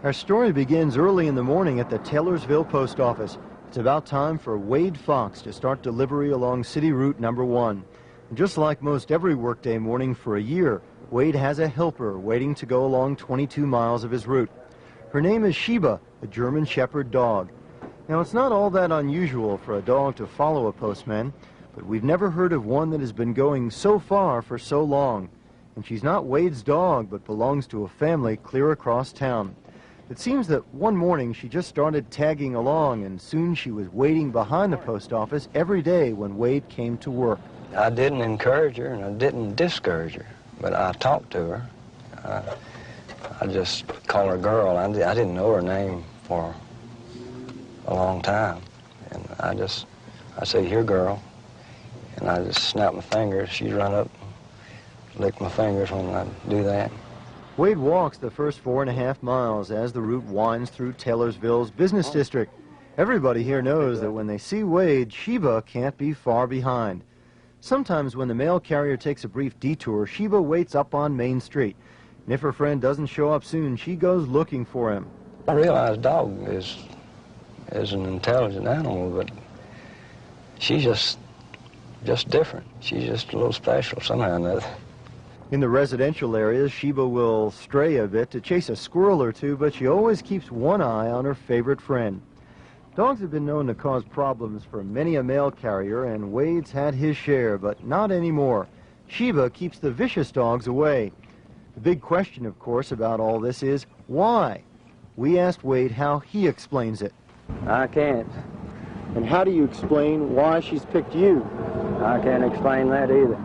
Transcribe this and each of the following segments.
Our story begins early in the morning at the Taylorsville Post Office. It's about time for Wade Fox to start delivery along City Route number 1. And just like most every workday morning for a year, Wade has a helper waiting to go along 22 miles of his route. Her name is Sheba, a German Shepherd dog. Now, it's not all that unusual for a dog to follow a postman, but we've never heard of one that has been going so far for so long. And she's not Wade's dog, but belongs to a family clear across town. It seems that one morning she just started tagging along, and soon she was waiting behind the post office every day when Wade came to work. I didn't encourage her and I didn't discourage her, but I talked to her. I just called her girl. I didn't know her name for a long time. And I say, "Here, girl." And I just snap my fingers. She'd run up, lick my fingers when I do that. Wade walks the first 4.5 miles as the route winds through Taylorsville's business district. Everybody here knows that when they see Wade, Sheba can't be far behind. Sometimes when the mail carrier takes a brief detour, Sheba waits up on Main Street. And if her friend doesn't show up soon, she goes looking for him. I realize dog is an intelligent animal, but she's just different. She's just a little special somehow or another. In the residential areas, Sheba will stray a bit to chase a squirrel or two, but she always keeps one eye on her favorite friend. Dogs have been known to cause problems for many a mail carrier, and Wade's had his share, but not anymore. Sheba keeps the vicious dogs away. The big question, of course, about all this is why? We asked Wade how he explains it. I can't. And how do you explain why she's picked you? I can't explain that either.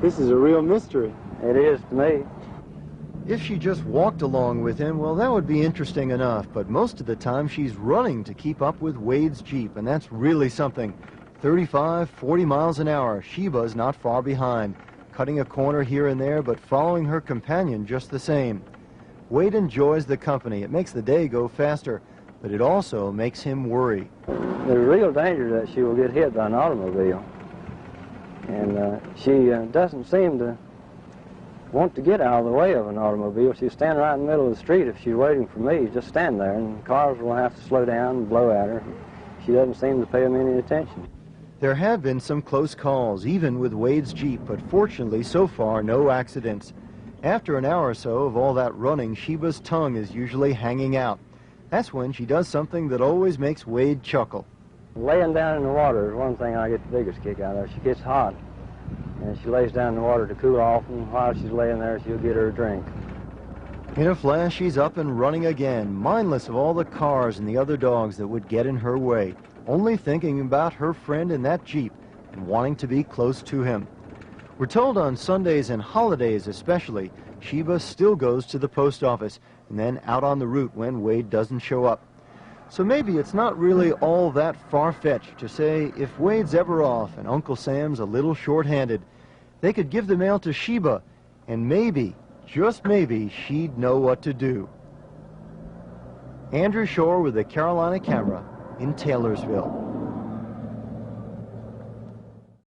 This is a real mystery. It is to me. If she just walked along with him, well, that would be interesting enough, but most of the time she's running to keep up with Wade's Jeep, and that's really something. 35, 40 miles an hour, Sheba's not far behind, cutting a corner here and there, but following her companion just the same. Wade enjoys the company. It makes the day go faster, but it also makes him worry. There's real danger that she will get hit by an automobile, and she doesn't seem to want to get out of the way of an automobile. She'll stand right in the middle of the street if she's waiting for me. Just stand there, and cars will have to slow down and blow at her. She doesn't seem to pay them any attention. There have been some close calls, even with Wade's Jeep, but fortunately, so far, no accidents. After an hour or so of all that running, Sheba's tongue is usually hanging out. That's when she does something that always makes Wade chuckle. Laying down in the water is one thing I get the biggest kick out of. She gets hot, and she lays down in the water to cool off, and while she's laying there, she'll get her a drink. In a flash, she's up and running again, mindless of all the cars and the other dogs that would get in her way, only thinking about her friend in that Jeep and wanting to be close to him. We're told on Sundays and holidays especially, Sheba still goes to the post office and then out on the route when Wade doesn't show up. So maybe it's not really all that far-fetched to say if Wade's ever off and Uncle Sam's a little short-handed, they could give the mail to Sheba, and maybe, just maybe, she'd know what to do. Andrew Shore with the Carolina Camera in Taylorsville.